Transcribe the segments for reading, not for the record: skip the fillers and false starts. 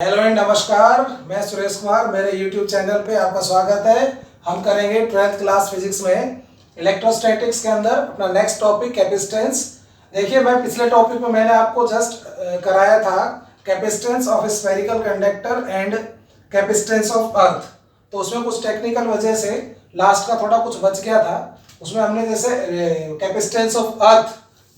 Hello and नमस्कार, मैं सुरेश कुमार। मेरे YouTube चैनल पे आपका स्वागत है। हम करेंगे 12th क्लास फिजिक्स में इलेक्ट्रोस्टैटिक्स के अंदर अपना नेक्स्ट टॉपिक कैपेसिटेंस। देखिए, मैं पिछले टॉपिक में मैंने आपको जस्ट कराया था capacitance of spherical conductor and capacitance of earth. तो उसमें कुछ टेक्निकल वजह से लास्ट का थोड़ा कुछ बच गया था। उसमें हमने जैसे कैपेसिटेंस ऑफ अर्थ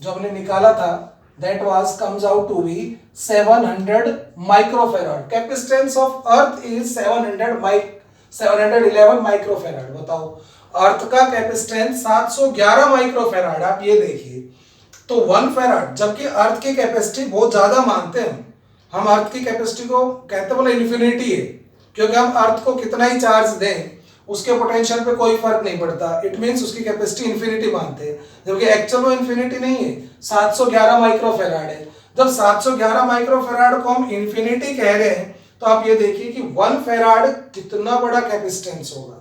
जो हमने निकाला था that was comes out to be 700 microfarad. Capacitance of earth is 711 microfarad. बताओ, अर्थ का कैपेसिटेंस 711 माइक्रोफेराड। आप ये देखिए, तो 1 फेराड, जबकि अर्थ की कैपेसिटी बहुत ज्यादा मानते हैं हम अर्थ की कैपेसिटी को कहते बोले इन्फिनिटी है, क्योंकि हम अर्थ को कितना ही चार्ज दें उसके पोटेंशियल पे कोई फर्क नहीं पड़ता। इट मींस उसकी कैपेसिटी इन्फिनिटी मानते हैं, जबकि एक्चुअल में इन्फिनिटी नहीं है, 711 माइक्रोफेराड है। जब 711 माइक्रोफेराड को हम इन्फिनिटी कह रहे हैं तो आप ये देखिए कि 1 फेराड कितना बड़ा कैपेसिटेंस होगा।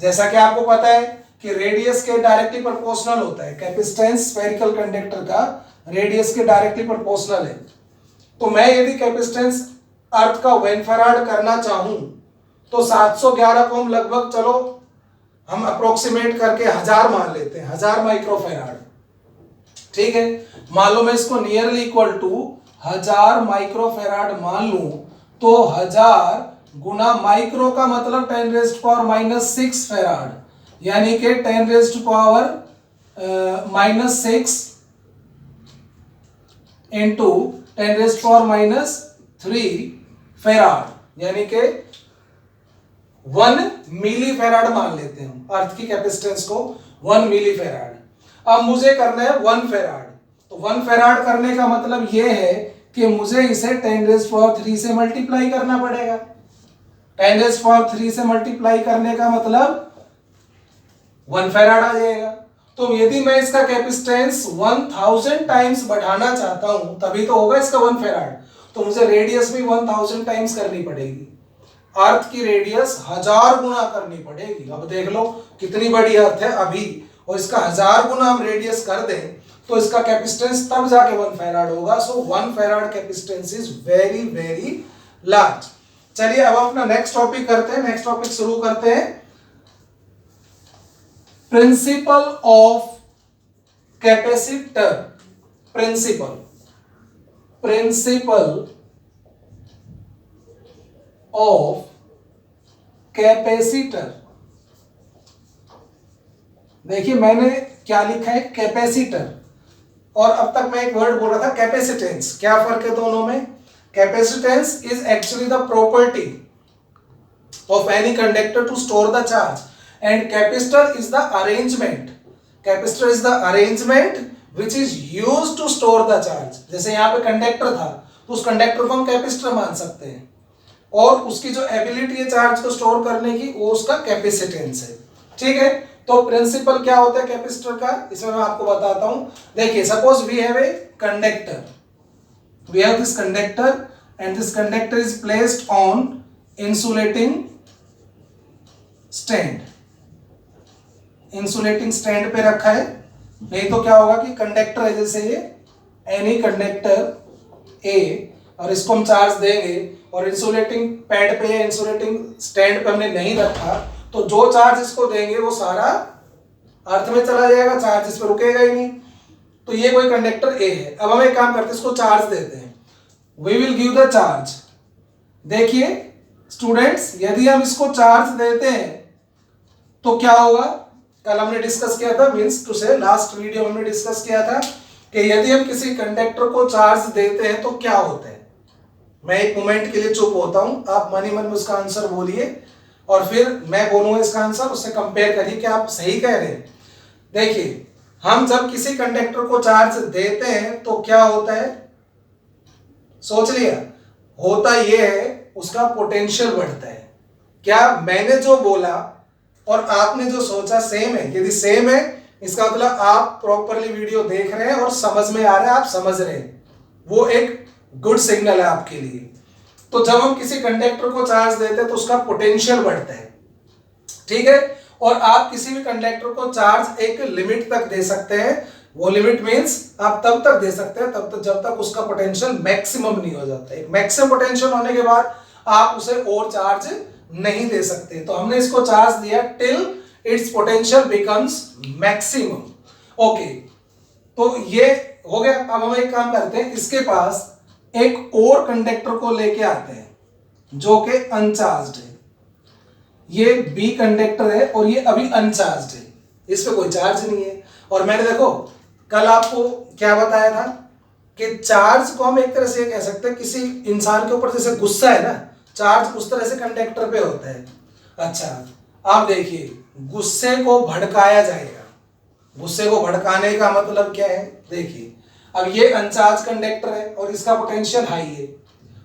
जैसा कि आपको पता है कि रेडियस के डायरेक्टली प्रोपोर्शनल होता है कैपेसिटेंस स्फेरिकल कंडक्टर का, रेडियस के डायरेक्टली प्रोपोर्शनल है। तो मैं यदि कैपेसिटेंस अर्थ का 1 फेराड करना चाहूं तो 711 को हम लगभग, चलो हम अप्रोक्सीमेट करके 1000 मान लेते हैं, 1000 माइक्रोफेराड। ठीक है, मान लो मैं इसको नियरली इक्वल टू 1000 माइक्रोफेराड मान लूं तो 1000 गुना माइक्रो का मतलब 10⁻⁻6 फेराड, यानी कि 10⁻⁻6 इंटू 10⁻⁻3 फेराड, यानी कि 1 मिली फेराड मान लेते हैं हम अर्थ की कैपेसिटेंस को 1 मिली फेराड। अब मुझे करना है 1 फेराड, तो 1 फेराड करने का मतलब यह है कि मुझे इसे 10⁻³ से मल्टीप्लाई करना पड़ेगा। 10⁻³ से मल्टीप्लाई करने का मतलब 1 फेराड आ जाएगा। तो यदि मैं इसका कैपेसिटेंस 1000 टाइम्स बढ़ाना चाहता हूं तभी तो होगा इसका 1 फेराड। तो मुझे रेडियस भी 1000 टाइम्स करनी पड़ेगी, अर्थ की रेडियस 1000 गुना करनी पड़ेगी। अब देख लो कितनी बड़ी अर्थ है अभी, और इसका 1000 गुना हम रेडियस कर दें तो इसका कैपेसिटेंस तब जाके 1 फेराड होगा। सो 1 farad capacitance is very very large. चलिए अब अपना नेक्स्ट टॉपिक करते हैं, नेक्स्ट टॉपिक शुरू करते हैं। Principle of capacitor, principle of capacitor. देखिए मैंने क्या लिखा है, कैपेसिटर, और अब तक मैं एक वर्ड बोल रहा था कैपेसिटेंस। क्या फर्क है दोनों में? Capacitance is actually the property of any conductor to store the charge and capacitor is the arrangement, capacitor is the arrangement which is used to store the charge. जैसे यहाँ पे कंडक्टर था तो उस कंडक्टर को हम कैपेसिटर मान सकते हैं, और उसकी जो एबिलिटी है चार्ज को स्टोर करने की वो उसका कैपेसिटेंस है। ठीक है, तो प्रिंसिपल क्या होता है कैपेसिटर का, इसमें मैं आपको बताता हूं। देखिए, suppose we have a conductor, we have this conductor and this conductor is placed on insulating stand, insulating stand पे रखा है। नहीं तो क्या होगा कि कंडक्टर है, जैसे ये एनी कंडक्टर ए, और इसको हम चार्ज देंगे और इंसुलेटिंग पैड पे या इंसुलेटिंग स्टैंड पे हमने नहीं रखा तो जो चार्ज इसको देंगे वो सारा अर्थ में चला जाएगा, चार्ज इस पे रुकेगा ही नहीं। तो ये कोई कंडक्टर ए है। अब हम एक काम करते हैं, इसको चार्ज देते हैं, we will give the charge. देखिए स्टूडेंट्स, यदि हम इसको चार्ज देते हैं तो क्या होगा, कल हमने डिस्कस किया था, मींस टू से लास्ट वीडियो हमने डिस्कस किया था कि यदि हम किसी कंडक्टर को चार्ज देते हैं तो क्या होता है। मैं एक मोमेंट के लिए चुप होता हूं, आप मन ही मन में उसका आंसर बोलिए और फिर मैं बोलूंगा इसका आंसर, उससे कंपेयर करिए कि आप सही कह रहे हैं। देखिए, हम जब किसी कंडक्टर को चार्ज देते हैं तो क्या होता है, सोच लिया, होता यह है उसका पोटेंशियल बढ़ता है। क्या मैंने जो बोला और आपने जो सोचा सेम है? यदि सेम है इसका मतलब आप प्रॉपरली वीडियो देख रहे हैं और समझ में आ रहा है, आप समझ रहे हैं, वो एक गुड सिग्नल है आपके लिए। तो जब हम किसी कंडक्टर को चार्ज देते हैं तो उसका पोटेंशियल बढ़ता है। ठीक है, और आप किसी भी कंडक्टर को चार्ज एक लिमिट तक दे सकते हैं वो लिमिट मीन्स आप तब तक दे सकते हैं तब तक जब तक उसका पोटेंशियल मैक्सिमम नहीं हो जाता। एक मैक्सिमम पोटेंशियल होने के बाद आप उसे और चार्ज नहीं दे सकते। तो हमने इसको चार्ज दिया till it's potential becomes maximum. Okay, तो ये हो गया। अब हम एक काम करते हैं, इसके पास एक और कंडक्टर को लेके आते हैं जो कि अनचार्ज्ड है। ये बी कंडक्टर है और ये अभी अनचार्ज्ड है, इस पे कोई चार्ज नहीं है। और मैंने देखो कल आपको क्या बताया था कि चार्ज को हम एक तरह से कह सकते हैं किसी इंसान के ऊपर जैसे गुस्सा है ना, चार्ज उस तरह से कंडक्टर पे होता है। अच्छा आप देखिए, गुस्से को भड़काया जाएगा। गुस्से को भड़काने का मतलब क्या है, देखिए अब ये अनचार्ज कंडक्टर है और इसका पोटेंशियल हाई है,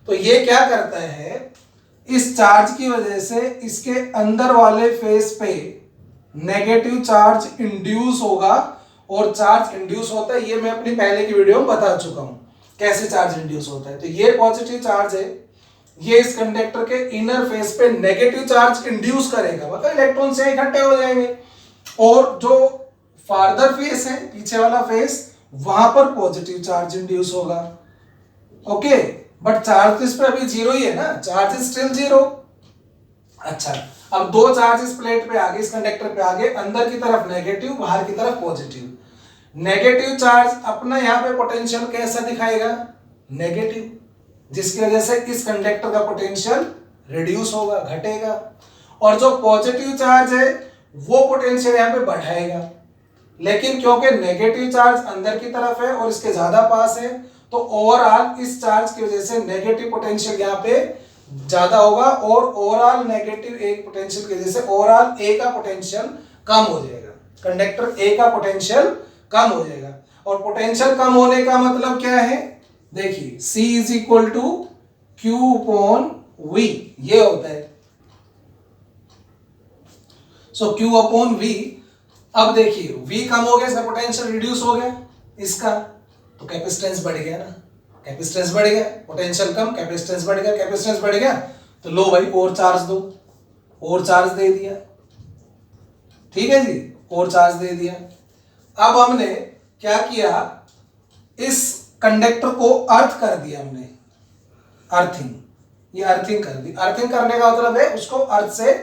तो ये क्या करता है, इस चार्ज की वजह से इसके अंदर वाले फेस पे नेगेटिव चार्ज इंड्यूस होगा। और चार्ज इंड्यूस होता है, ये मैं अपनी पहले की वीडियो में बता चुका हूं कैसे चार्ज इंड्यूस होता है। तो ये पॉजिटिव चार्ज है, ये इस कंडक्टर के इनर फेस पे नेगेटिव चार्ज इंड्यूस करेगा, मतलब इलेक्ट्रॉन से इकट्ठे हो जाएंगे। और जो फार्दर फेस है, पीछे वाला फेस, वहां पर पॉजिटिव चार्ज इंड्यूस होगा। ओके, बट चार्ज तो इस पे अभी जीरो ही है ना, चार्ज इज स्टिल जीरो। अच्छा, अब दो चार्ज इस प्लेट पे आगे, इस कंडक्टर पे आगे, अंदर की तरफ नेगेटिव, बाहर की तरफ पॉजिटिव। नेगेटिव चार्ज अपना यहाँ पे पोटेंशियल कैसा दिखाएगा, नेगेटिव, जिसकी वजह से इस कंडक्टर का पोटेंशियल रिड्यूस होगा, घटेगा। और जो पॉजिटिव चार्ज है वो पोटेंशियल यहाँ पे बढ़ाएगा। लेकिन क्योंकि नेगेटिव चार्ज अंदर की तरफ है और इसके ज्यादा पास है, तो ओवरऑल इस चार्ज की वजह से नेगेटिव पोटेंशियल यहाँ पे ज्यादा होगा और ओवरऑल नेगेटिव एक पोटेंशियल की वजह से ओवरऑल ए का पोटेंशियल कम हो जाएगा, कंडक्टर ए का पोटेंशियल कम हो जाएगा। और पोटेंशियल कम होने का मतलब क्या है, देखिए C is equal to Q upon V, ये होता है। So Q upon V। अब देखिए V कम हो गया, इसका पोटेंशियल रिड्यूस हो गया, इसका तो कैपेसिटेंस बढ़ गया ना, कैपेसिटेंस बढ़ गया, पोटेंशियल कम, कैपेसिटेंस बढ़ गया, कैपेसिटेंस बढ़ गया, तो लो भाई और चार्ज दो, और चार्ज दे दिया। ठीक है जी, और चार्ज दे दिया। अब हमने क्या किया, इस कंडक्टर को अर्थ कर दिया हमने, अर्थिंग, ये अर्थिंग कर दी। अर्थिंग करने का मतलब है उसको अर्थ से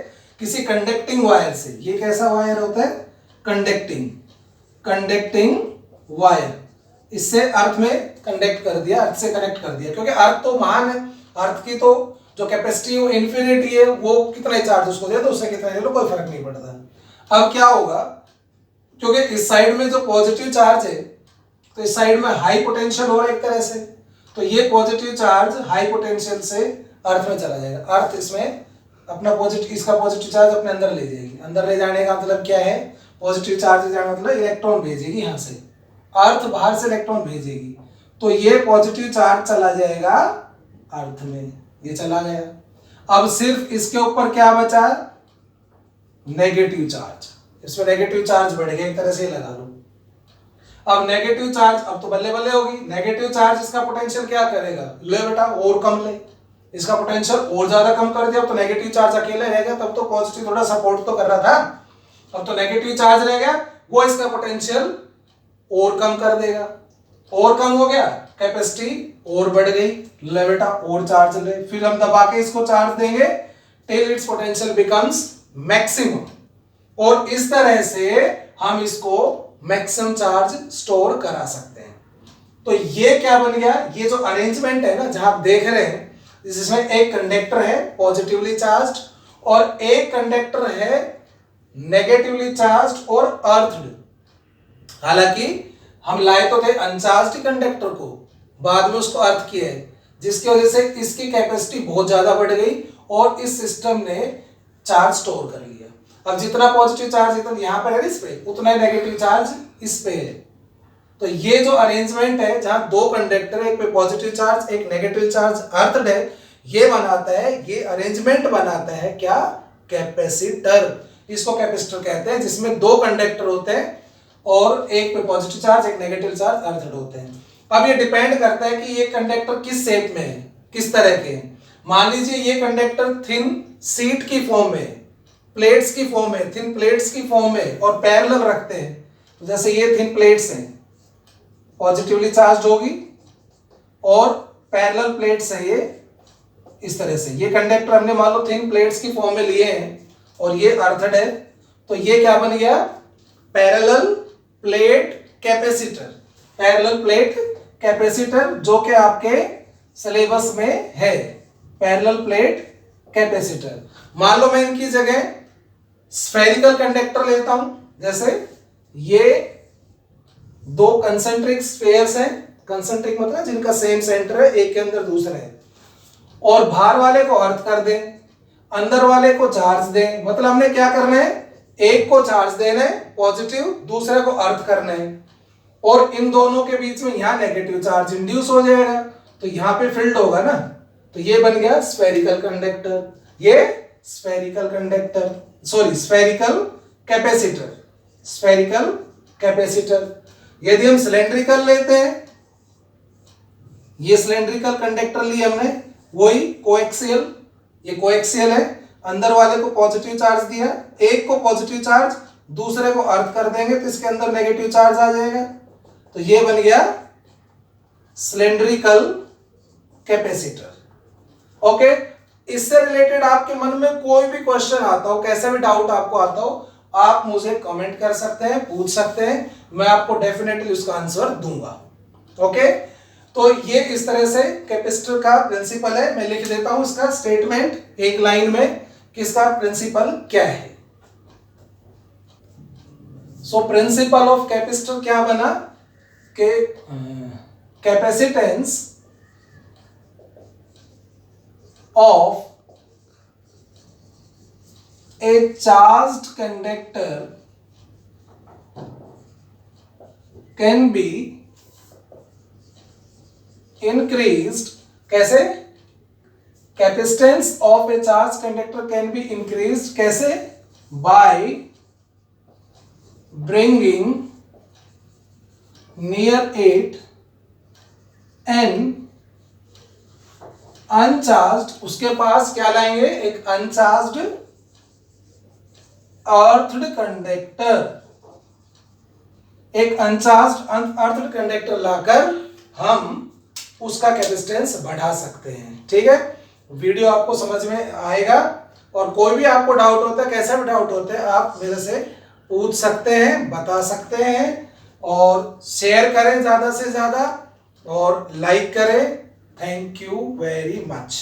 किसी कंडक्टिंग वायर से, ये कैसा वायर होता है, कंडक्टिंग, कंडक्टिंग वायर, इससे अर्थ में कंडक्ट कर दिया, अर्थ से कनेक्ट कर दिया। क्योंकि अर्थ तो महान है, अर्थ की तो जो कैपेसिटी है वो इन्फिनिटी है, वो कितना चार्ज उसको दे दो, उससे कितना ले लो, कोई फर्क नहीं पड़ता। अब क्या होगा, क्योंकि इस साइड में जो पॉजिटिव चार्ज है तो इस साइड में हाई पोटेंशियल हो रहा है एक तरह से, तो ये पॉजिटिव चार्ज हाई पोटेंशियल से अर्थ में चला जाएगा। अर्थ इसमें अपना पॉजिटिव, इसका पॉजिटिव चार्ज अपने अंदर ले जाएगी। अंदर ले जाने का मतलब क्या है, पॉजिटिव चार्ज ले जाने मतलब इलेक्ट्रॉन भेजेगी यहाँ से, अर्थ बाहर से इलेक्ट्रॉन भेजेगी, तो ये पॉजिटिव चार्ज चला जाएगा अर्थ में, ये चला गया। अब सिर्फ इसके ऊपर क्या बचा, नेगेटिव चार्ज, इसमें नेगेटिव चार्ज बढ़ गया, एक तरह से लगा लो। अब नेगेटिव चार्ज अब तो बल्ले बल्ले होगी, नेगेटिव चार्ज इसका पोटेंशियल क्या करेगा, ले बेटा और कम ले, इसका पोटेंशियल और ज्यादा कम कर दिया, तो नेगेटिव चार्ज अकेले रह गया, तब तो पॉजिटिव थोड़ा सपोर्ट तो कर रहा था, अब तो नेगेटिव चार्ज रह गया, वो इसका पोटेंशियल और कम कर देगा, और कम हो गया, कैपेसिटी और बढ़ गई, ले बेटा और चार्ज ले, फिर हम दबा के इसको चार्ज देंगे till it's potential becomes maximum, और इस तरह से हम इसको मैक्सिमम चार्ज स्टोर करा सकते हैं। तो ये क्या बन गया, ये जो अरेंजमेंट है ना, जहां आप देख रहे हैं, जिसमें एक कंडक्टर है पॉजिटिवली चार्ज्ड और एक कंडक्टर है नेगेटिवली चार्ज्ड और अर्थड। हालांकि हम लाए तो थे अनचार्ज्ड कंडक्टर को, बाद में उसको अर्थ किया है, जिसकी वजह से इसकी कैपेसिटी बहुत ज्यादा बढ़ गई और इस सिस्टम ने चार्ज स्टोर कर लिया। अब जितना पॉजिटिव चार्ज इतना यहाँ पर है इस पे, उतना नेगेटिव चार्ज इस पे है। तो ये जो अरेंजमेंट है जहां दो कंडक्टर है, एक पे पॉजिटिव चार्ज एक नेगेटिव चार्ज अर्थड है, ये बनाता है, ये अरेंजमेंट बनाता है क्या, कैपेसिटर। इसको कैपेसिटर कहते हैं, जिसमें दो कंडक्टर होते हैं और एक पे पॉजिटिव चार्ज एक नेगेटिव चार्ज अर्थड होते हैं। अब ये डिपेंड करता है कि ये कंडक्टर किस शेप में है, किस तरह के हैं। मान लीजिए ये कंडक्टर थिन सीट की फॉर्म में, प्लेट्स की फॉर्म में, थिन प्लेट्स की फॉर्म में और पैरेलल रखते हैं, तो जैसे ये थिन प्लेट्स हैं, पॉजिटिवली चार्ज होगी और पैरेलल प्लेट्स है ये इस तरह से। ये कंडक्टर हमने मान लो थिन प्लेट्स की फॉर्म में लिए हैं और ये अर्थड है, तो ये क्या बन गया, parallel plate capacitor. Parallel plate capacitor जो कि आपके सिलेबस में है, पैरेलल प्लेट कैपेसिटर। मान लो मैं इनकी जगह स्फेरिकल कंडक्टर लेता हूं, जैसे ये दो कंसेंट्रिक स्फीयर्स हैं, कंसेंट्रिक मतलब जिनका सेम सेंटर है, एक के अंदर दूसरा है, और बाहर वाले को अर्थ कर दें, अंदर वाले को चार्ज दें। मतलब हमने क्या करना है, एक को चार्ज देना है पॉजिटिव, दूसरे को अर्थ करना है, और इन दोनों के बीच में यहां नेगेटिव चार्ज इंड्यूस हो जाएगा, तो यहां पे फील्ड होगा ना, तो ये बन गया स्फेरिकल कंडक्टर। ये spherical conductor, sorry spherical capacitor, spherical capacitor. यदि हम सिलेंड्रिकल लेते हैं, ये सिलेंड्रिकल कंडक्टर लिए हमने, वही कोएक्सियल, ये कोएक्सियल है, अंदर वाले को पॉजिटिव चार्ज दिया, एक को पॉजिटिव चार्ज, दूसरे को अर्थ कर देंगे तो इसके अंदर नेगेटिव चार्ज आ जाएगा, तो ये बन गया सिलेंड्रिकल कैपेसिटर। ओके, इससे रिलेटेड आपके मन में कोई भी क्वेश्चन आता हो, कैसा भी डाउट आपको आता हो, आप मुझे कमेंट कर सकते हैं, पूछ सकते हैं, मैं आपको डेफिनेटली उसका आंसर दूंगा। ओके, तो ये इस तरह से कैपेसिटर का प्रिंसिपल है। मैं लिख देता हूं इसका स्टेटमेंट एक लाइन में कि इसका प्रिंसिपल क्या है। सो प्रिंसिपल ऑफ कैपेसिटर क्या बना कि capacitance of a charged conductor can be increased, कैसे, capacitance of a charge conductor can be increased, कैसे, by bringing near it an uncharged, उसके पास क्या लाएंगे, एक अनचार्ज्ड अर्थड कंडक्टर, एक अनचार्ज्ड अर्थड कंडक्टर लाकर हम उसका कैपेसिटेंस बढ़ा सकते हैं। ठीक है, वीडियो आपको समझ में आएगा, और कोई भी आपको डाउट होता है, कैसा भी डाउट होता है, आप मेरे से पूछ सकते हैं, बता सकते हैं, और शेयर करें ज़्यादा से ज़्यादा और लाइक करें। Thank you very much.